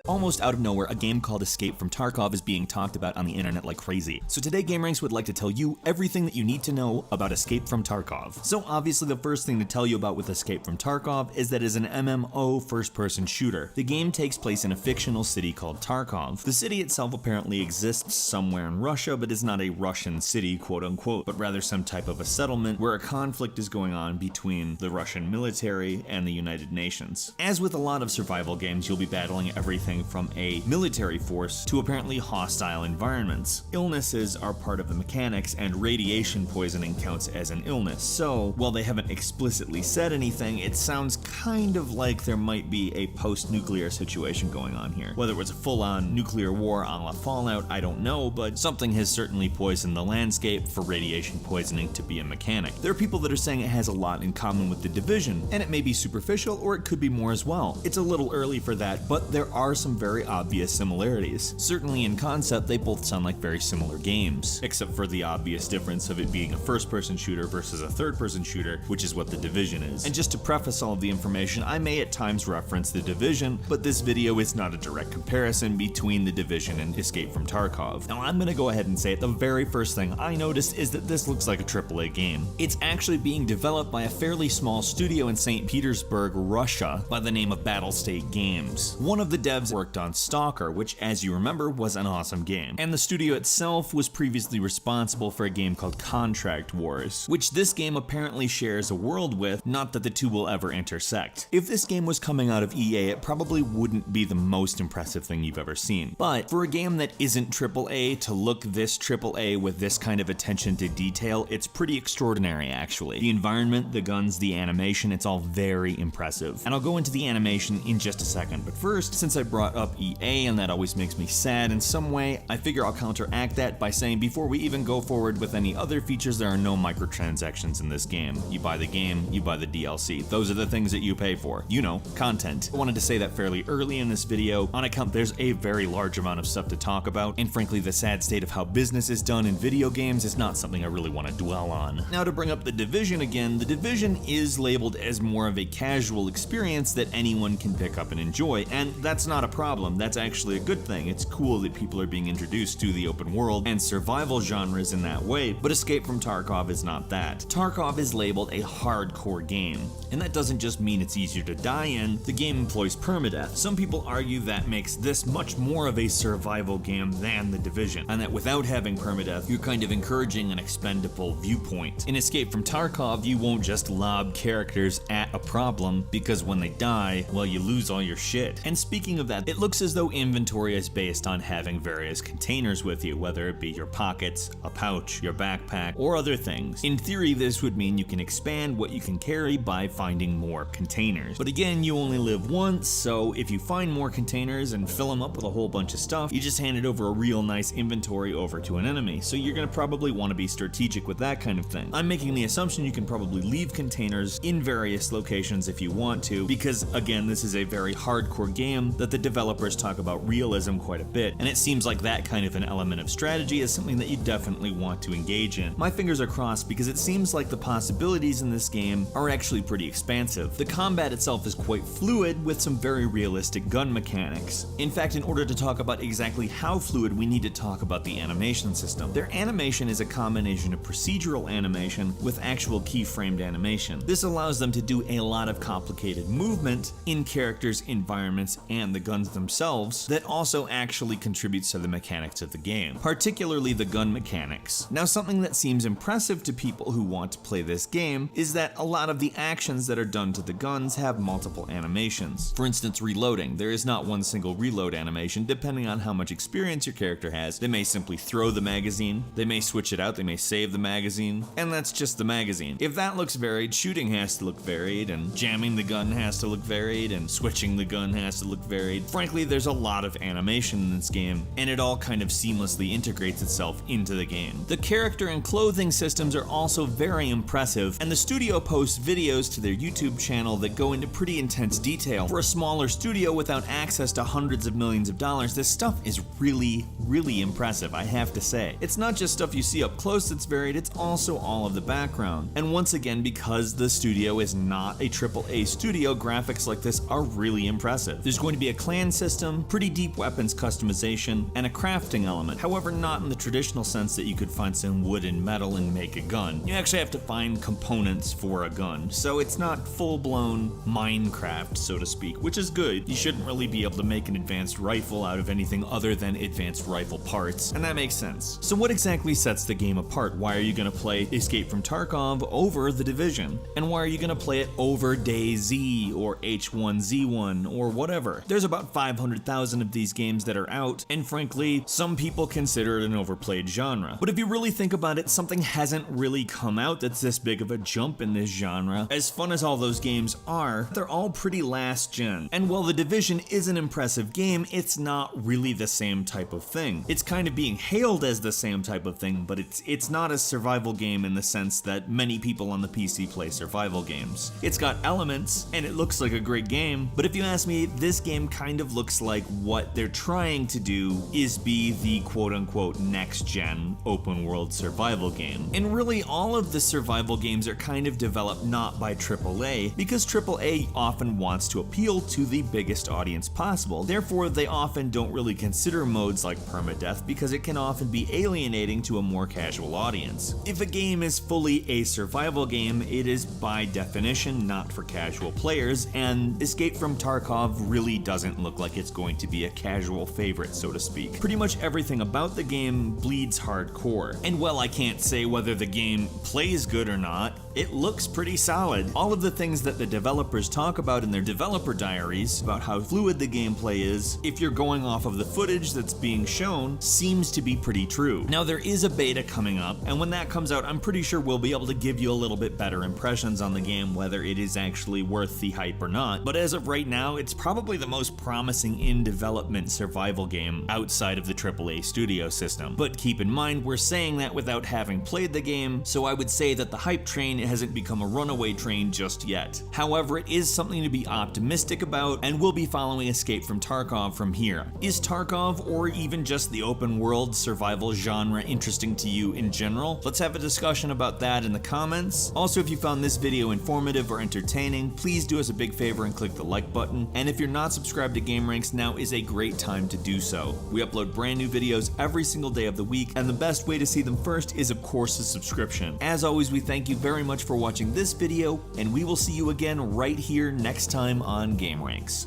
Almost out of nowhere, a game called Escape from Tarkov is being talked about on the internet like crazy. So today Gameranx would like to tell you everything that you need to know about Escape from Tarkov. So obviously the first thing to tell you about with Escape from Tarkov is that it is an MMO first-person shooter. The game takes place in a fictional city called Tarkov. The city itself apparently exists somewhere in Russia, but is not a Russian city, quote unquote, but rather some type of a settlement where a conflict is going on between the Russian military and the United Nations. As with a lot of survival games, you'll be battling everything from a military force to apparently hostile environments. Illnesses are part of the mechanics, and radiation poisoning counts as an illness. So, while they haven't explicitly said anything, it sounds kind of like there might be a post-nuclear situation going on here. Whether it was a full-on nuclear war a la Fallout, I don't know, but something has certainly poisoned the landscape for radiation poisoning to be a mechanic. There are people that are saying it has a lot in common with The Division, and it may be superficial or it could be more as well. It's a little early for that, but there are some very obvious similarities. Certainly in concept, they both sound like very similar games, except for the obvious difference of it being a first-person shooter versus a third-person shooter, which is what The Division is. And just to preface all of the information, I may at times reference The Division, but this video is not a direct comparison between The Division and Escape from Tarkov. Now I'm gonna go ahead and say it, the very first thing I noticed is that this looks like a AAA game. It's actually being developed by a fairly small studio in St. Petersburg, Russia, by the name of Battlestate Games. One of the devs worked on Stalker, which, as you remember, was an awesome game. And the studio itself was previously responsible for a game called Contract Wars, which this game apparently shares a world with, not that the two will ever intersect. If this game was coming out of EA, it probably wouldn't be the most impressive thing you've ever seen. But for a game that isn't AAA to look this AAA with this kind of attention to detail, it's pretty extraordinary actually. The environment, the guns, the animation, it's all very impressive. And I'll go into the animation in just a second, but first, since I brought up EA and that always makes me sad in some way, I figure I'll counteract that by saying before we even go forward with any other features, there are no microtransactions in this game. You buy the game, you buy the DLC. Those are the things that you pay for. You know, content. I wanted to say that fairly early in this video, on account there's a very large amount of stuff to talk about, and frankly the sad state of how business is done in video games is not something I really want to dwell on. Now to bring up The Division again, The Division is labeled as more of a casual experience that anyone can pick up and enjoy, and that's not a problem. That's actually a good thing. It's cool that people are being introduced to the open world and survival genres in that way, but Escape from Tarkov is not that. Tarkov is labeled a hardcore game, and that doesn't just mean it's easier to die in, the game employs permadeath. Some people argue that makes this much more of a survival game than The Division, and that without having permadeath, you're kind of encouraging an expendable viewpoint. In Escape from Tarkov, you won't just lob characters at a problem, because when they die, well, you lose all your shit. And speaking of that, it looks as though inventory is based on having various containers with you, whether it be your pockets, a pouch, your backpack, or other things. In theory, this would mean you can expand what you can carry by finding more containers. But again, you only live once, so if you find more containers and fill them up with a whole bunch of stuff, you just handed over a real nice inventory over to an enemy, so you're gonna probably want to be strategic with that kind of thing. I'm making the assumption you can probably leave containers in various locations if you want to, because again, this is a very hardcore game that the developers talk about realism quite a bit, and it seems like that kind of an element of strategy is something that you definitely want to engage in. My fingers are crossed because it seems like the possibilities in this game are actually pretty expansive. The combat itself is quite fluid with some very realistic gun mechanics. In fact, in order to talk about exactly how fluid, we need to talk about the animation system. Their animation is a combination of procedural animation with actual keyframed animation. This allows them to do a lot of complicated movement in characters, environments, and the guns themselves that also actually contributes to the mechanics of the game, particularly the gun mechanics. Now, something that seems impressive to people who want to play this game is that a lot of the actions that are done to the guns have multiple animations. For instance, reloading. There is not one single reload animation. Depending on how much experience your character has, they may simply throw the magazine, they may switch it out, they may save the magazine, and that's just the magazine. If that looks varied, shooting has to look varied, and jamming the gun has to look varied, and switching the gun has to look varied. Frankly, there's a lot of animation in this game, and it all kind of seamlessly integrates itself into the game. The character and clothing systems are also very impressive, and the studio posts videos to their YouTube channel that go into pretty intense detail. For a smaller studio without access to hundreds of millions of dollars, this stuff is really impressive, I have to say. It's not just stuff you see up close that's varied, it's also all of the background. And once again, because the studio is not a AAA studio, graphics like this are really impressive. There's going to be a clan system, pretty deep weapons customization, and a crafting element. However, not in the traditional sense that you could find some wood and metal and make a gun. You actually have to find components for a gun, so it's not full-blown Minecraft, so to speak, which is good. You shouldn't really be able to make an advanced rifle out of anything other than advanced rifle parts, and that makes sense. So what exactly sets the game apart? Why are you going to play Escape from Tarkov over The Division? And why are you going to play it over DayZ or H1Z1 or whatever? There's about 500,000 of these games that are out, and frankly, some people consider it an overplayed genre. But if you really think about it, something hasn't really come out that's this big of a jump in this genre. As fun as all those games are, they're all pretty last gen. And while The Division is an impressive game, it's not really the same type of thing. It's kind of being hailed as the same type of thing, but it's not a survival game in the sense that many people on the PC play survival games. It's got elements, and it looks like a great game, but if you ask me, this game kind of looks like what they're trying to do is be the quote-unquote next-gen open-world survival game. And really, all of the survival games are kind of developed not by AAA, because AAA often wants to appeal to the biggest audience possible. Therefore, they often don't really consider modes like permadeath because it can often be alienating to a more casual audience. If a game is fully a survival game, it is by definition not for casual players, and Escape from Tarkov really doesn't look like it's going to be a casual favorite, so to speak. Pretty much everything about the game bleeds hardcore. And while I can't say whether the game plays good or not, it looks pretty solid. All of the things that the developers talk about in their developer diaries about how fluid the gameplay is, if you're going off of the footage that's being shown, seems to be pretty true. Now there is a beta coming up, and when that comes out, I'm pretty sure we'll be able to give you a little bit better impressions on the game, whether it is actually worth the hype or not. But as of right now, it's probably the most promising in-development survival game outside of the AAA studio system. But keep in mind, we're saying that without having played the game, so I would say that the hype train hasn't become a runaway train just yet. However, it is something to be optimistic about, and we'll be following Escape from Tarkov from here. Is Tarkov, or even just the open world survival genre, interesting to you in general? Let's have a discussion about that in the comments. Also, if you found this video informative or entertaining, please do us a big favor and click the like button. And if you're not subscribed to Gameranx, now is a great time to do so. We upload brand new videos every single day of the week, and the best way to see them first is of course a subscription. As always, we thank you very much for watching this video, and we will see you again right here next time on Gameranx.